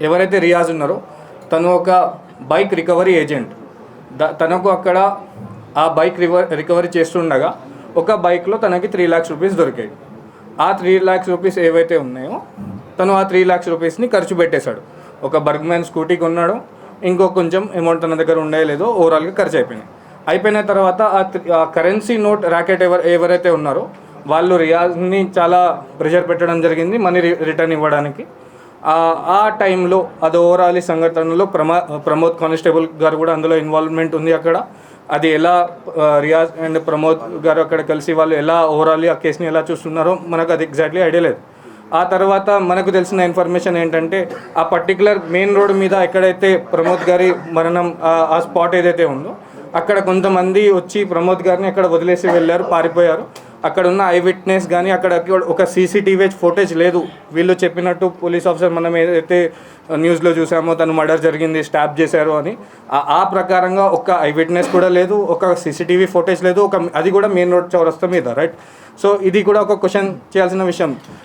ఎవరైతే రియాజ్ ఉన్నారో తను ఒక బైక్ రికవరీ ఏజెంట్. తనకు అక్కడ ఆ బైక్ రికవరీ చేస్తుండగా ఒక బైక్లో తనకి 3 lakhs రూపీస్ దొరికాయి. ఆ 3 lakhs రూపీస్ ఏవైతే ఉన్నాయో తను ఆ 3 lakhs రూపీస్ని ఖర్చు పెట్టేశాడు. ఒక బర్గ్మ్యాన్ స్కూటీ కొన్నాడు, ఇంకో కొంచెం అమౌంట్ తన దగ్గర ఉండే లేదో ఓవరాల్గా ఖర్చు అయిపోయిన తర్వాత ఆ కరెన్సీ నోట్ ర్యాకెట్ ఎవరైతే ఉన్నారో వాళ్ళు రియాజ్ని చాలా ప్రెషర్ పెట్టడం జరిగింది మనీ రిటర్న్ ఇవ్వడానికి. ఆ టైంలో అది ఓవరాల్ ఈ సంఘటనలో ప్రమోద్ కానిస్టేబుల్ గారు కూడా అందులో ఇన్వాల్వ్మెంట్ ఉంది అక్కడ. అది ఎలా రియాజ్ అండ్ ప్రమోద్ గారు అక్కడ కలిసి వాళ్ళు ఎలా ఓవరాల్ ఆ కేసుని ఎలా చూస్తున్నారో మనకు అది ఎగ్జాక్ట్లీ ఐడియా లేదు. ఆ తర్వాత మనకు తెలిసిన ఇన్ఫర్మేషన్ ఏంటంటే ఆ పర్టికులర్ మెయిన్ రోడ్ మీద ఎక్కడైతే ప్రమోద్ గారి మరణం ఆ స్పాట్ ఏదైతే ఉందో అక్కడ కొంతమంది వచ్చి ప్రమోద్ గారిని అక్కడ వదిలేసి వెళ్ళారు, పారిపోయారు. అక్కడ ఉన్న ఐ విట్నెస్ కానీ అక్కడ ఒక సీసీటీవీ ఫుటేజ్ లేదు. వీళ్ళు చెప్పినట్టు పోలీస్ ఆఫీసర్ మనం ఏదైతే న్యూస్లో చూసామో తను మర్డర్ జరిగింది, స్టాప్ చేశారు అని, ఆ ప్రకారంగా ఒక ఐ విట్నెస్ కూడా లేదు, ఒక సీసీటీవీ ఫుటేజ్ లేదు, అది కూడా మెయిన్ రోడ్ చౌరస్తా మీద, రైట్. సో ఇది కూడా ఒక క్వశ్చన్ చేయాల్సిన విషయం.